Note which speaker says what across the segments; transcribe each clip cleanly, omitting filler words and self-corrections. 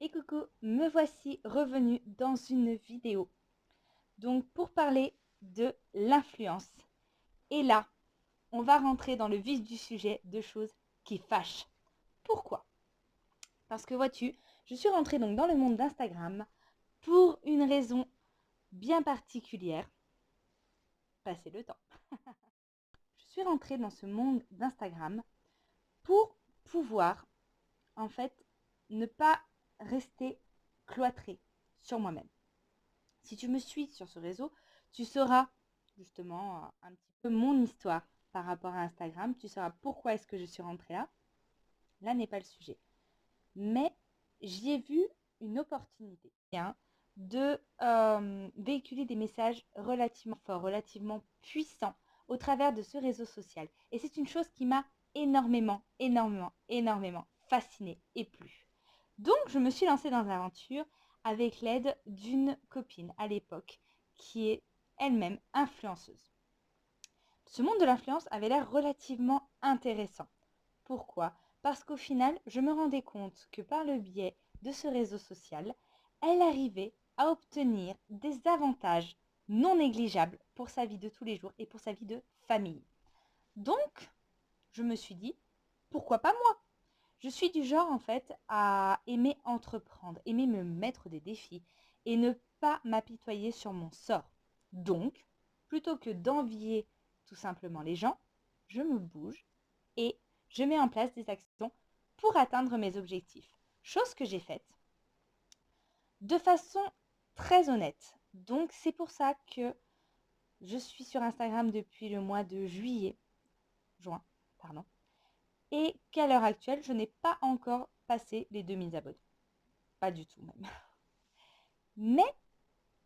Speaker 1: Et coucou, me voici revenue dans une vidéo. Donc pour parler de l'influence. Et là, on va rentrer dans le vif du sujet de choses qui fâchent. Pourquoi? Parce que vois-tu, je suis rentrée donc dans le monde d'Instagram pour une raison bien particulière. Passer le temps. Je suis rentrée dans ce monde d'Instagram pour pouvoir, en fait, ne pas rester cloîtrée sur moi-même. Si tu me suis sur ce réseau, tu sauras justement un petit peu mon histoire par rapport à Instagram. Tu sauras pourquoi est-ce que je suis rentrée là. Là n'est pas le sujet. Mais j'y ai vu une opportunité de véhiculer des messages relativement forts, relativement puissants au travers de ce réseau social. Et c'est une chose qui m'a énormément fascinée et plu. Donc, je me suis lancée dans l'aventure avec l'aide d'une copine à l'époque qui est elle-même influenceuse. Ce monde de l'influence avait l'air relativement intéressant. Pourquoi? Parce qu'au final, je me rendais compte que par le biais de ce réseau social, elle arrivait à obtenir des avantages non négligeables pour sa vie de tous les jours et pour sa vie de famille. Donc, je me suis dit, pourquoi pas moi? Je suis du genre en fait à aimer entreprendre, aimer me mettre des défis et ne pas m'apitoyer sur mon sort. Donc, plutôt que d'envier tout simplement les gens, je me bouge et je mets en place des actions pour atteindre mes objectifs. Chose que j'ai faite de façon très honnête. Donc, c'est pour ça que je suis sur Instagram depuis le mois de juin, pardon, et qu'à l'heure actuelle, je n'ai pas encore passé les 2000 abonnés. Pas du tout même. Mais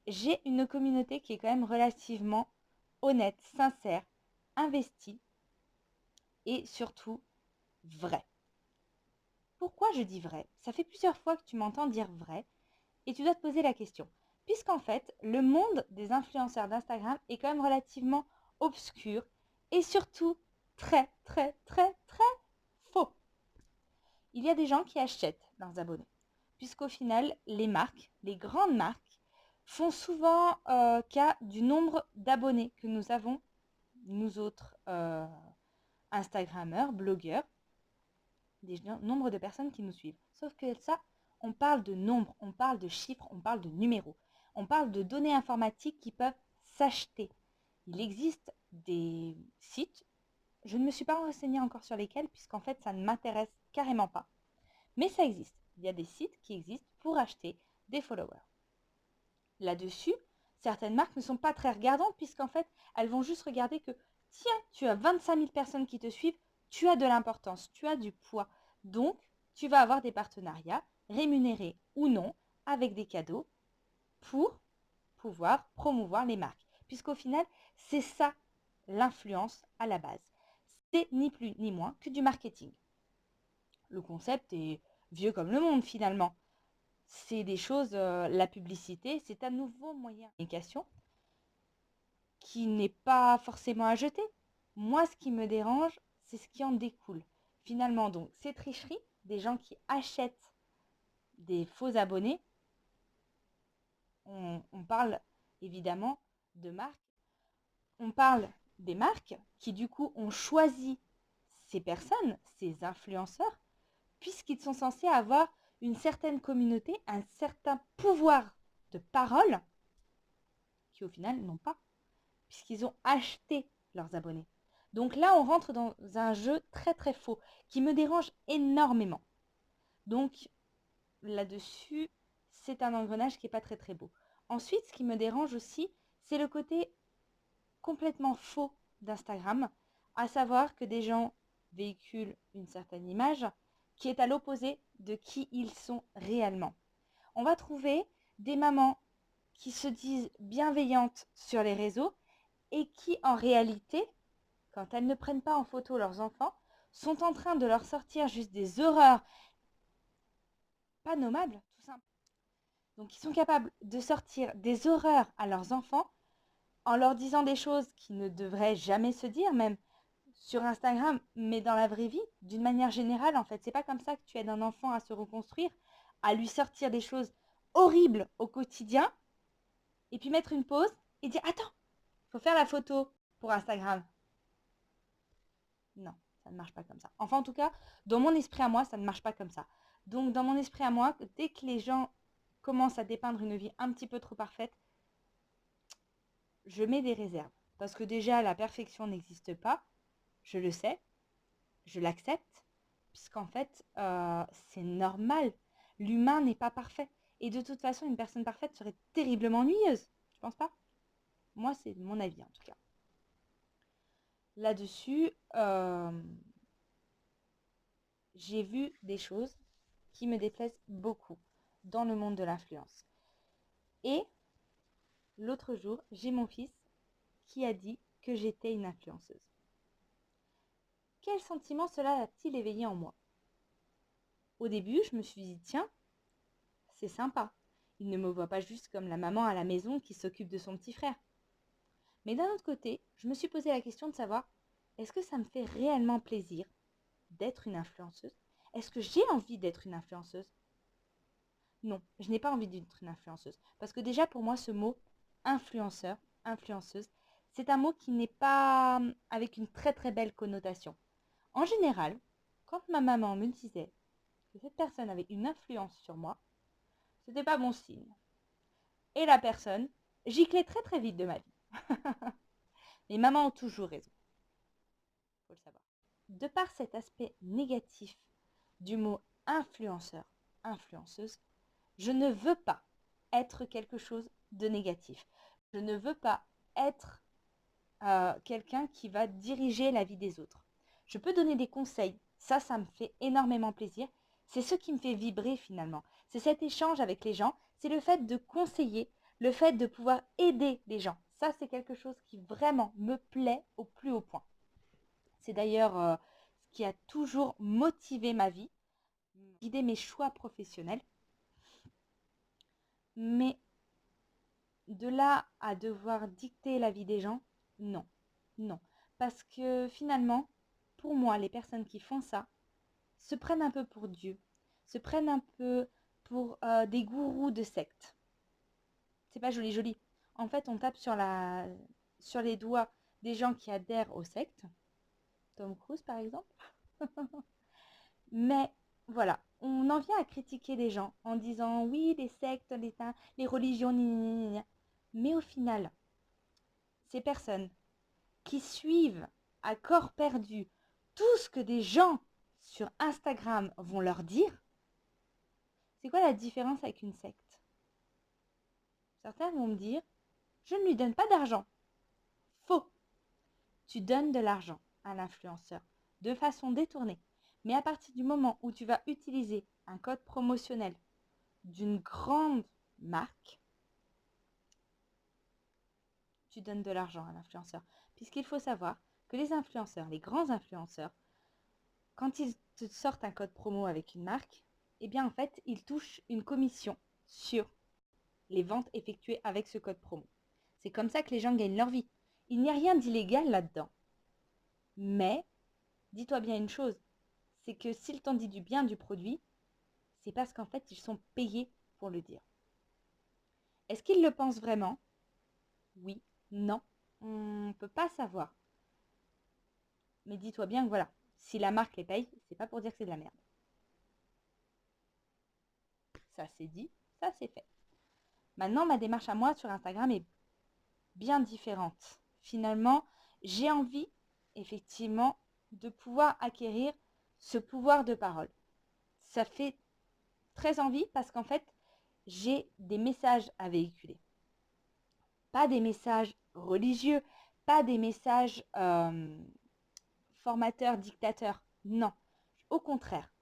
Speaker 1: j'ai une communauté qui est quand même relativement honnête, sincère, investie et surtout vraie. Pourquoi je dis vrai? Ça fait plusieurs fois que tu m'entends dire vrai et tu dois te poser la question. Puisqu'en fait, le monde des influenceurs d'Instagram est quand même relativement obscur et surtout très faux. Il y a des gens qui achètent leurs abonnés. Puisqu'au final, les marques, les grandes marques, font souvent cas du nombre d'abonnés que nous avons, nous autres Instagrammeurs, blogueurs, des nombres de personnes qui nous suivent. Sauf que ça, on parle de nombres, on parle de chiffres, on parle de numéros. On parle de données informatiques qui peuvent s'acheter. Il existe des sites, je ne me suis pas renseignée encore sur lesquels, puisqu'en fait, ça ne m'intéresse carrément pas. Mais ça existe. Il y a des sites qui existent pour acheter des followers. Là-dessus, certaines marques ne sont pas très regardantes puisqu'en fait, elles vont juste regarder que, tiens, tu as 25 000 personnes qui te suivent, tu as de l'importance, tu as du poids. Donc, tu vas avoir des partenariats, rémunérés ou non, avec des cadeaux pour pouvoir promouvoir les marques. Puisqu'au final, c'est ça l'influence à la base. C'est ni plus ni moins que du marketing. Le concept est vieux comme le monde finalement. C'est des choses, la publicité, c'est un nouveau moyen de communication qui n'est pas forcément à jeter. Moi, ce qui me dérange, c'est ce qui en découle. Finalement, donc, ces tricheries, des gens qui achètent des faux abonnés, on parle évidemment de marques, on parle des marques qui du coup ont choisi ces personnes, ces influenceurs, puisqu'ils sont censés avoir une certaine communauté, un certain pouvoir de parole, qui au final n'ont pas, puisqu'ils ont acheté leurs abonnés. Donc là, on rentre dans un jeu très faux, qui me dérange énormément. Donc là-dessus, c'est un engrenage qui n'est pas très beau. Ensuite, ce qui me dérange aussi, c'est le côté complètement faux d'Instagram, à savoir que des gens véhiculent une certaine image qui est à l'opposé de qui ils sont réellement. On va trouver des mamans qui se disent bienveillantes sur les réseaux et qui, en réalité, quand elles ne prennent pas en photo leurs enfants, sont en train de leur sortir juste des horreurs pas nommables, tout simplement. Donc, ils sont capables de sortir des horreurs à leurs enfants en leur disant des choses qui ne devraient jamais se dire, même sur Instagram, mais dans la vraie vie, d'une manière générale, en fait. C'est pas comme ça que tu aides un enfant à se reconstruire, à lui sortir des choses horribles au quotidien et puis mettre une pause et dire attends, il faut faire la photo pour Instagram. Non, ça ne marche pas comme ça. Enfin, en tout cas, dans mon esprit à moi, ça ne marche pas comme ça. Donc, dans mon esprit à moi, dès que les gens commencent à dépeindre une vie un petit peu trop parfaite, je mets des réserves. Parce que déjà, la perfection n'existe pas. Je le sais. Je l'accepte. Puisqu'en fait, c'est normal. L'humain n'est pas parfait. Et de toute façon, une personne parfaite serait terriblement ennuyeuse. Tu penses pas? Moi, c'est mon avis en tout cas. Là-dessus, j'ai vu des choses qui me déplaisent beaucoup dans le monde de l'influence. Et l'autre jour, j'ai mon fils qui a dit que j'étais une influenceuse. Quel sentiment cela a-t-il éveillé en moi? Au début, je me suis dit, tiens, c'est sympa. Il ne me voit pas juste comme la maman à la maison qui s'occupe de son petit frère. Mais d'un autre côté, je me suis posé la question de savoir, est-ce que ça me fait réellement plaisir d'être une influenceuse? Est-ce que j'ai envie d'être une influenceuse? Non, je n'ai pas envie d'être une influenceuse. Parce que déjà, pour moi, ce mot influenceur, influenceuse, c'est un mot qui n'est pas avec une très très belle connotation. En général, quand ma maman me disait que cette personne avait une influence sur moi, c'était pas bon signe. Et la personne giclait très très vite de ma vie. Les mamans ont toujours raison, faut le savoir. De par cet aspect négatif du mot influenceur, influenceuse, je ne veux pas être quelque chose de négatif. Je ne veux pas être quelqu'un qui va diriger la vie des autres. Je peux donner des conseils, ça me fait énormément plaisir. C'est ce qui me fait vibrer finalement. C'est cet échange avec les gens, c'est le fait de conseiller, le fait de pouvoir aider les gens. Ça, c'est quelque chose qui vraiment me plaît au plus haut point. C'est d'ailleurs ce qui a toujours motivé ma vie, guidé mes choix professionnels. Mais de là à devoir dicter la vie des gens, non, non. Parce que finalement, pour moi, les personnes qui font ça se prennent un peu pour Dieu, se prennent un peu pour des gourous de secte. C'est pas joli, joli. En fait, on tape sur les doigts des gens qui adhèrent aux sectes. Tom Cruise, par exemple. Mais voilà, on en vient à critiquer les gens en disant oui, les sectes, les religions, mais au final, ces personnes qui suivent à corps perdu tout ce que des gens sur Instagram vont leur dire, c'est quoi la différence avec une secte? Certains vont me dire, je ne lui donne pas d'argent. Faux. Tu donnes de l'argent à l'influenceur de façon détournée. Mais à partir du moment où tu vas utiliser un code promotionnel d'une grande marque, tu donnes de l'argent à l'influenceur. Puisqu'il faut savoir que les influenceurs, les grands influenceurs, quand ils te sortent un code promo avec une marque, eh bien en fait, ils touchent une commission sur les ventes effectuées avec ce code promo. C'est comme ça que les gens gagnent leur vie. Il n'y a rien d'illégal là-dedans. Mais, dis-toi bien une chose, c'est que s'ils t'ont dit du bien du produit, c'est parce qu'en fait, ils sont payés pour le dire. Est-ce qu'ils le pensent vraiment? Oui, non, on ne peut pas savoir. Mais dis-toi bien que voilà, si la marque les paye, c'est pas pour dire que c'est de la merde. Ça c'est dit, ça c'est fait. Maintenant, ma démarche à moi sur Instagram est bien différente. Finalement, j'ai envie, effectivement, de pouvoir acquérir ce pouvoir de parole. Ça fait très envie parce qu'en fait, j'ai des messages à véhiculer. Pas des messages religieux, pas des messages formateurs, dictateurs. Non, au contraire.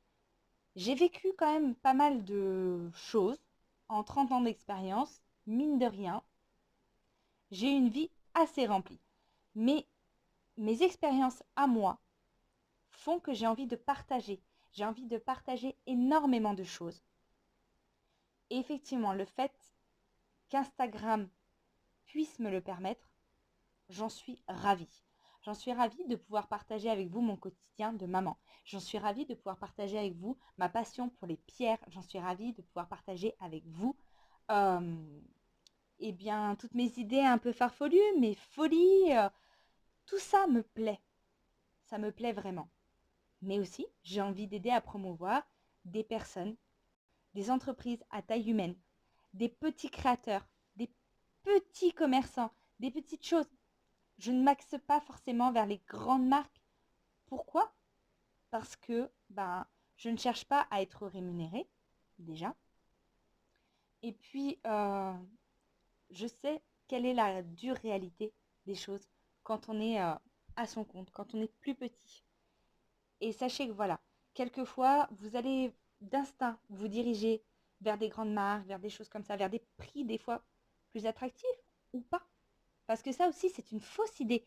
Speaker 1: J'ai vécu quand même pas mal de choses en 30 ans d'expérience, mine de rien. J'ai une vie assez remplie. Mais mes expériences à moi font que j'ai envie de partager. J'ai envie de partager énormément de choses. Et effectivement, le fait qu'Instagram puisse me le permettre, j'en suis ravie. J'en suis ravie de pouvoir partager avec vous mon quotidien de maman. J'en suis ravie de pouvoir partager avec vous ma passion pour les pierres. J'en suis ravie de pouvoir partager avec vous eh bien, toutes mes idées un peu farfelues, mes folies. Tout ça me plaît. Ça me plaît vraiment. Mais aussi, j'ai envie d'aider à promouvoir des personnes, des entreprises à taille humaine, des petits créateurs, des petits commerçants, des petites choses. Je ne m'axe pas forcément vers les grandes marques. Pourquoi? Parce que je ne cherche pas à être rémunérée, déjà. Et puis, je sais quelle est la dure réalité des choses quand on est à son compte, quand on est plus petit. Et sachez que voilà, quelquefois, vous allez d'instinct vous diriger vers des grandes marques, vers des choses comme ça, vers des prix des fois plus attractifs ou pas. Parce que ça aussi, c'est une fausse idée.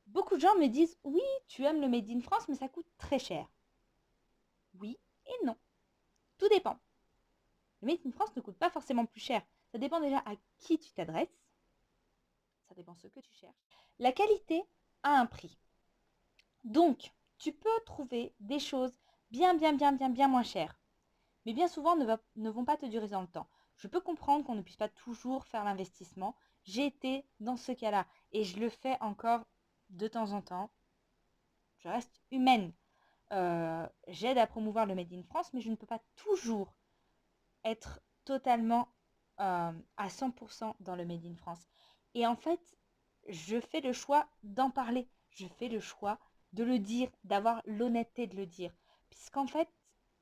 Speaker 1: Beaucoup de gens me disent, oui, tu aimes le Made in France, mais ça coûte très cher. Oui et non. Tout dépend. Le Made in France ne coûte pas forcément plus cher. Ça dépend déjà à qui tu t'adresses. Ça dépend ce que tu cherches. La qualité a un prix. Donc, tu peux trouver des choses bien moins chères. Mais bien souvent ne vont pas te durer dans le temps. Je peux comprendre qu'on ne puisse pas toujours faire l'investissement. J'ai été dans ce cas-là et je le fais encore de temps en temps. Je reste humaine. J'aide à promouvoir le Made in France, mais je ne peux pas toujours être totalement à 100% dans le Made in France. Et en fait, je fais le choix d'en parler. Je fais le choix de le dire, d'avoir l'honnêteté de le dire. Puisqu'en fait,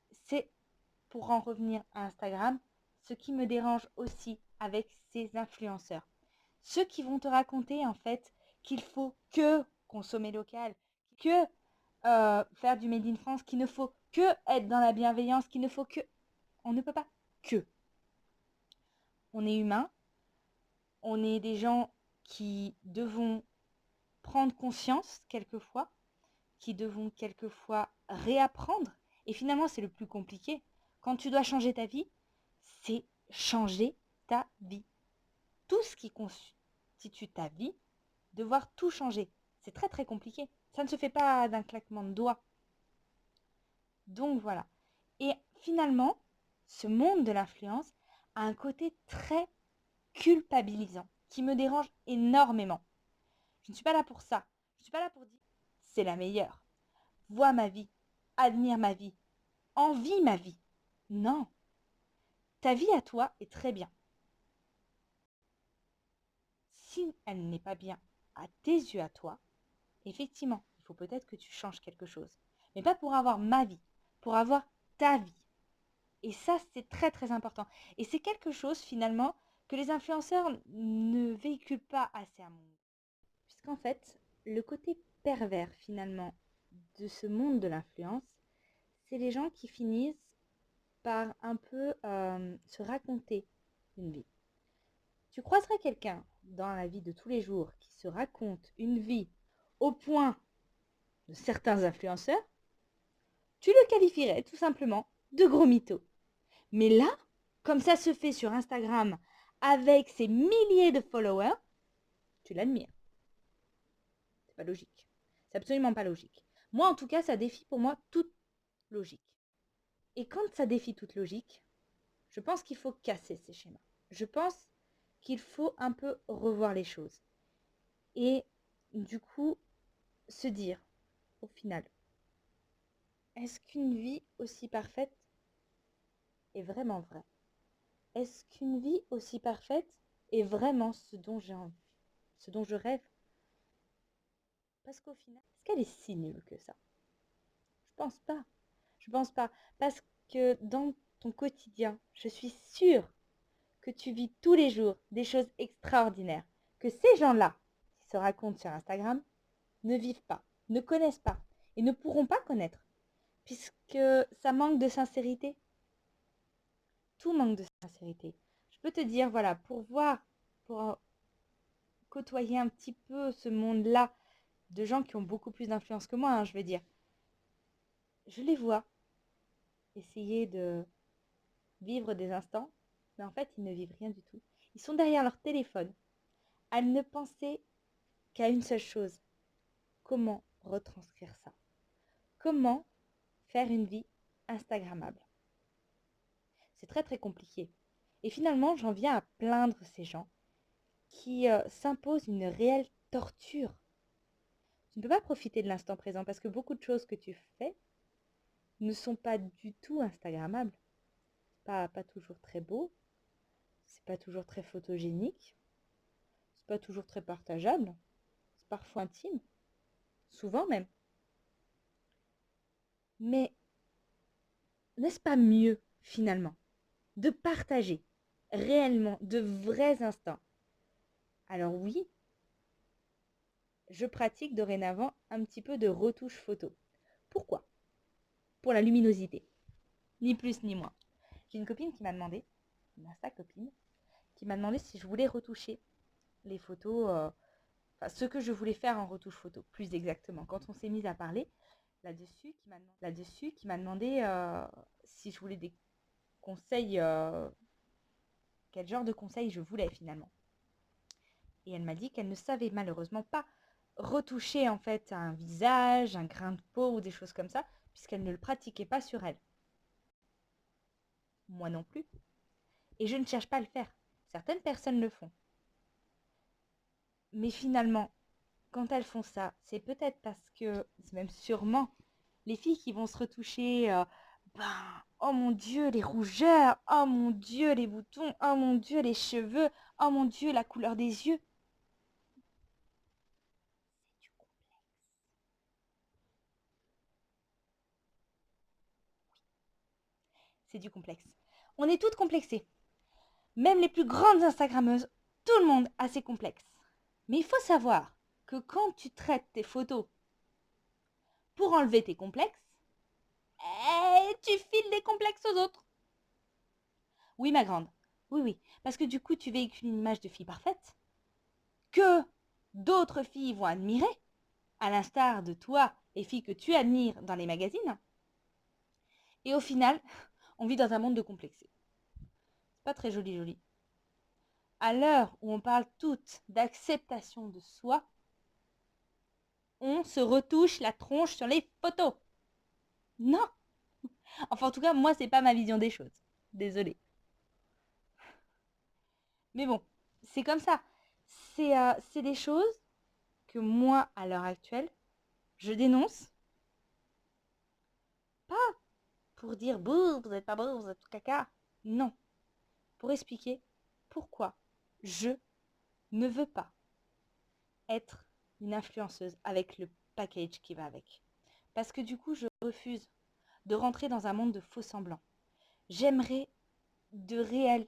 Speaker 1: c'est, pour en revenir à Instagram, ce qui me dérange aussi avec ces influenceurs. Ceux qui vont te raconter en fait qu'il faut que consommer local, que faire du Made in France, qu'il ne faut que être dans la bienveillance, qu'il ne faut que... On ne peut pas que. On est humain, on est des gens qui devons prendre conscience quelquefois, qui devons quelquefois réapprendre. Et finalement, c'est le plus compliqué. Quand tu dois changer ta vie, c'est changer ta vie. Tout ce qui constitue ta vie, devoir tout changer. C'est très très compliqué. Ça ne se fait pas d'un claquement de doigts. Donc voilà. Et finalement, ce monde de l'influence a un côté très culpabilisant qui me dérange énormément. Je ne suis pas là pour ça. Je ne suis pas là pour dire c'est la meilleure. Vois ma vie, admire ma vie, envie ma vie. Non. Ta vie à toi est très bien. Si elle n'est pas bien à tes yeux à toi, effectivement, il faut peut-être que tu changes quelque chose. Mais pas pour avoir ma vie, pour avoir ta vie. Et ça, c'est très très important. Et c'est quelque chose finalement que les influenceurs ne véhiculent pas assez à mon monde. Puisqu'en fait, le côté pervers finalement de ce monde de l'influence, c'est les gens qui finissent par un peu se raconter une vie. Tu croiserais quelqu'un dans la vie de tous les jours qui se raconte une vie au point de certains influenceurs, tu le qualifierais tout simplement de gros mytho. Mais là, comme ça se fait sur Instagram avec ses milliers de followers, tu l'admires. C'est pas logique. C'est absolument pas logique. Moi, en tout cas, ça défie pour moi toute logique. Et quand ça défie toute logique, je pense qu'il faut casser ces schémas. Je pense qu'il faut un peu revoir les choses. Et du coup, se dire, au final, est-ce qu'une vie aussi parfaite est vraiment vraie? Est-ce qu'une vie aussi parfaite est vraiment ce dont j'ai envie, ce dont je rêve? Parce qu'au final, est-ce qu'elle est si nulle que ça? Je pense pas. Je pense pas. Parce que dans ton quotidien, je suis sûre que tu vis tous les jours des choses extraordinaires. Que ces gens-là, qui se racontent sur Instagram, ne vivent pas, ne connaissent pas et ne pourront pas connaître. Puisque ça manque de sincérité. Tout manque de sincérité. Je peux te dire, voilà, pour voir, pour côtoyer un petit peu ce monde-là de gens qui ont beaucoup plus d'influence que moi, hein, je veux dire, je les vois essayer de vivre des instants, mais en fait, ils ne vivent rien du tout. Ils sont derrière leur téléphone à ne penser qu'à une seule chose, comment retranscrire ça? Comment faire une vie instagrammable? C'est très très compliqué. Et finalement, j'en viens à plaindre ces gens qui s'imposent une réelle torture. Tu ne peux pas profiter de l'instant présent parce que beaucoup de choses que tu fais ne sont pas du tout instagrammables. Pas toujours très beau, c'est pas toujours très photogénique, c'est pas toujours très partageable, c'est parfois intime, souvent même. Mais n'est-ce pas mieux, finalement, de partager réellement de vrais instants? Alors oui, je pratique dorénavant un petit peu de retouche photo. Pourquoi? Pour la luminosité, ni plus ni moins. J'ai une copine qui m'a demandé, une Insta copine, qui m'a demandé si je voulais retoucher les photos, enfin ce que je voulais faire en retouche photo, plus exactement. Quand on s'est mis à parler là-dessus, qui m'a demandé si je voulais des conseils, quel genre de conseils je voulais finalement. Et elle m'a dit qu'elle ne savait malheureusement pas retoucher en fait un visage, un grain de peau ou des choses comme ça, puisqu'elle ne le pratiquait pas sur elle. Moi non plus. Et je ne cherche pas à le faire. Certaines personnes le font. Mais finalement, quand elles font ça, c'est peut-être parce que, c'est même sûrement, les filles qui vont se retoucher, oh mon Dieu, les rougeurs, oh mon Dieu, les boutons, oh mon Dieu, les cheveux, oh mon Dieu, la couleur des yeux. C'est du complexe. On est toutes complexées. Même les plus grandes Instagrammeuses, tout le monde a ses complexes. Mais il faut savoir que quand tu traites tes photos pour enlever tes complexes, tu files les complexes aux autres. Oui, ma grande. Oui, oui. Parce que du coup, tu véhicules une image de fille parfaite que d'autres filles vont admirer, à l'instar de toi, les filles que tu admires dans les magazines. Et au final, on vit dans un monde de complexés. C'est pas très joli, joli. À l'heure où on parle toutes d'acceptation de soi, on se retouche la tronche sur les photos. Non. Enfin, en tout cas, moi, c'est pas ma vision des choses. Désolée. Mais bon, c'est comme ça. C'est des choses que moi, à l'heure actuelle, je dénonce. Pas pour dire bouh, vous êtes pas beau, vous êtes tout caca. Non. Pour expliquer pourquoi je ne veux pas être une influenceuse avec le package qui va avec. Parce que du coup, je refuse de rentrer dans un monde de faux semblants. J'aimerais de réelles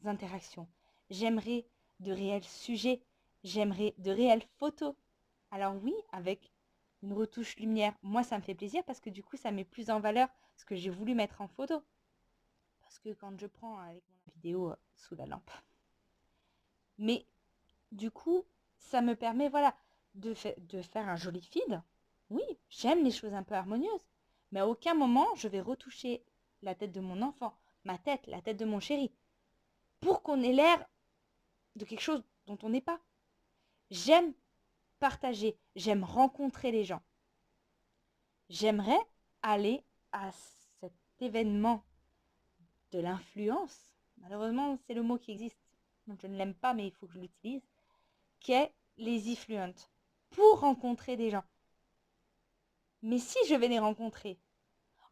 Speaker 1: interactions. J'aimerais de réels sujets. J'aimerais de réelles photos. Alors oui, avec une retouche lumière, moi ça me fait plaisir parce que du coup ça met plus en valeur ce que j'ai voulu mettre en photo. Parce que quand je prends avec mon vidéo sous la lampe. Mais du coup, ça me permet voilà, de faire un joli feed. Oui, j'aime les choses un peu harmonieuses. Mais à aucun moment je vais retoucher la tête de mon enfant, ma tête, la tête de mon chéri, pour qu'on ait l'air de quelque chose dont on n'est pas. J'aime partager, j'aime rencontrer les gens. J'aimerais aller à cet événement de l'influence. Malheureusement, c'est le mot qui existe. Donc je ne l'aime pas, mais il faut que je l'utilise. Qui est les influents. Pour rencontrer des gens. Mais si je vais les rencontrer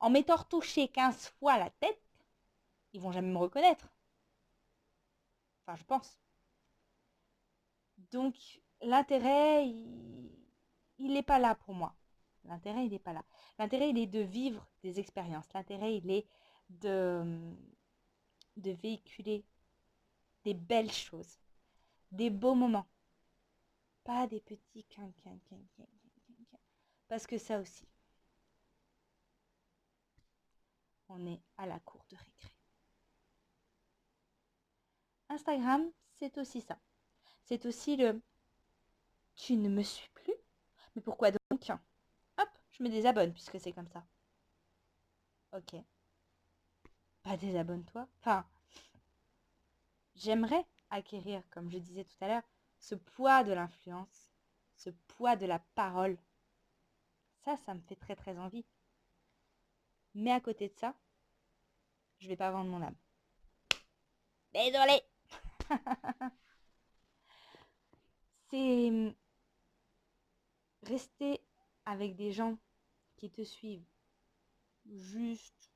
Speaker 1: en m'étant retouché 15 fois la tête, ils vont jamais me reconnaître. Enfin, je pense. Donc, l'intérêt, il n'est pas là pour moi. L'intérêt, il n'est pas là. L'intérêt, il est de vivre des expériences. L'intérêt, il est de véhiculer des belles choses, des beaux moments. Pas des petits quinquin. Parce que ça aussi, on est à la cour de récré. Instagram, c'est aussi ça. C'est aussi le tu ne me suis plus. Mais pourquoi donc? Hop, je me désabonne puisque c'est comme ça. Ok. Pas désabonne-toi. Enfin, j'aimerais acquérir, comme je disais tout à l'heure, ce poids de l'influence, ce poids de la parole Ça me fait très très envie. Mais à côté de ça, je vais pas vendre mon âme. Désolée. C'est rester avec des gens qui te suivent juste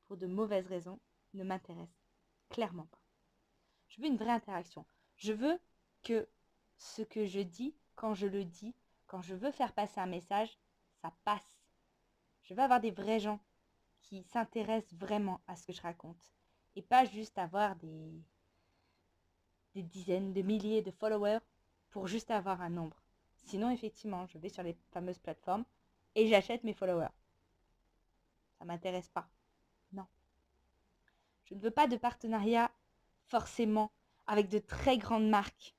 Speaker 1: pour de mauvaises raisons ne m'intéresse clairement pas. Je veux une vraie interaction. Je veux que ce que je dis, quand je le dis, quand je veux faire passer un message, ça passe. Je veux avoir des vrais gens qui s'intéressent vraiment à ce que je raconte et pas juste avoir des dizaines de milliers de followers pour juste avoir un nombre. Sinon, effectivement, je vais sur les fameuses plateformes et j'achète mes followers. Ça ne m'intéresse pas. Non. Je ne veux pas de partenariat forcément avec de très grandes marques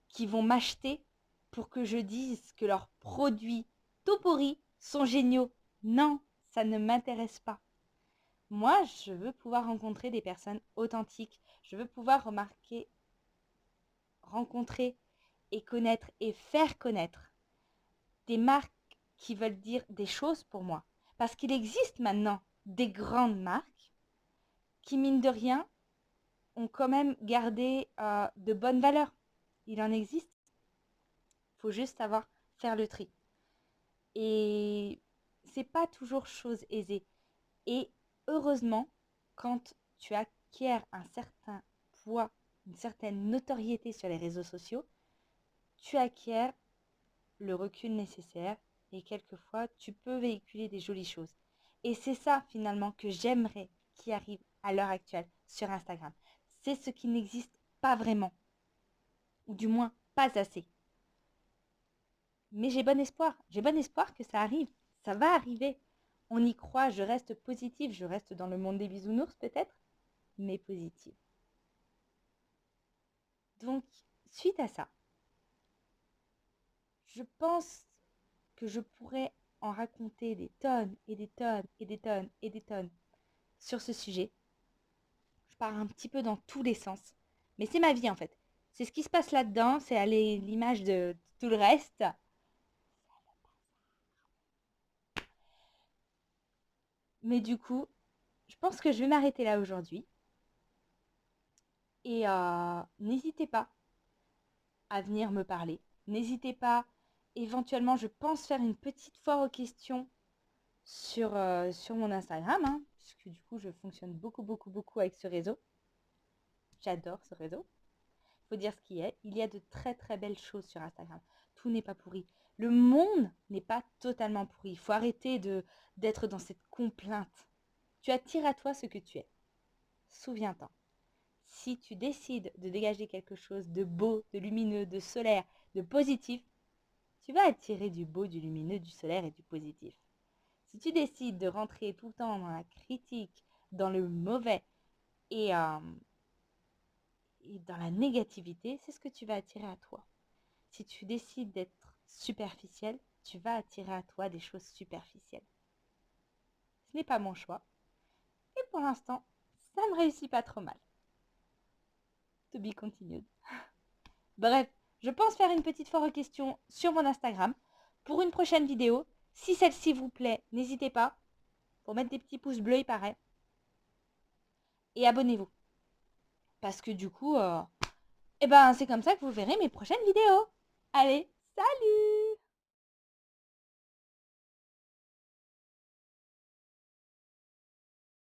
Speaker 1: qui vont m'acheter pour que je dise que leurs produits tout pourris sont géniaux. Non, ça ne m'intéresse pas. Moi, je veux pouvoir rencontrer des personnes authentiques. Je veux pouvoir rencontrer et connaître et faire connaître des marques qui veulent dire des choses pour moi. Parce qu'il existe maintenant des grandes marques qui, mine de rien, ont quand même gardé de bonnes valeurs. Il en existe. Il faut juste savoir faire le tri. Et c'est pas toujours chose aisée. Et heureusement, quand tu acquiers un certain poids, une certaine notoriété sur les réseaux sociaux, tu acquiers le recul nécessaire et quelquefois tu peux véhiculer des jolies choses. Et c'est ça finalement que j'aimerais qui arrive à l'heure actuelle sur Instagram. C'est ce qui n'existe pas vraiment, ou du moins pas assez. Mais j'ai bon espoir que ça arrive, ça va arriver. On y croit, je reste positive, je reste dans le monde des bisounours peut-être, mais positive. Donc, suite à ça, je pense que je pourrais en raconter des tonnes et des tonnes et des tonnes et des tonnes sur ce sujet. Je pars un petit peu dans tous les sens, mais c'est ma vie en fait. C'est ce qui se passe là-dedans, c'est aller l'image de tout le reste. Mais du coup, je pense que je vais m'arrêter là aujourd'hui. Et n'hésitez pas à venir me parler. N'hésitez pas, éventuellement, je pense faire une petite foire aux questions sur mon Instagram, hein, puisque du coup, je fonctionne beaucoup, beaucoup, beaucoup avec ce réseau. J'adore ce réseau. Il faut dire ce qui est. Il y a de très, très belles choses sur Instagram. Tout n'est pas pourri. Le monde n'est pas totalement pourri. Il faut arrêter d'être dans cette complainte. Tu attires à toi ce que tu es. Souviens-t'en. Si tu décides de dégager quelque chose de beau, de lumineux, de solaire, de positif, tu vas attirer du beau, du lumineux, du solaire et du positif. Si tu décides de rentrer tout le temps dans la critique, dans le mauvais et dans la négativité, c'est ce que tu vas attirer à toi. Si tu décides d'être superficiel, tu vas attirer à toi des choses superficielles. Ce n'est pas mon choix. Et pour l'instant, ça ne me réussit pas trop mal. To be continued. Bref, je pense faire une petite foire aux questions sur mon Instagram pour une prochaine vidéo. Si celle-ci vous plaît, n'hésitez pas. Pour mettre des petits pouces bleus, il paraît. Et abonnez-vous. Parce que du coup, c'est comme ça que vous verrez mes prochaines vidéos. Allez, salut!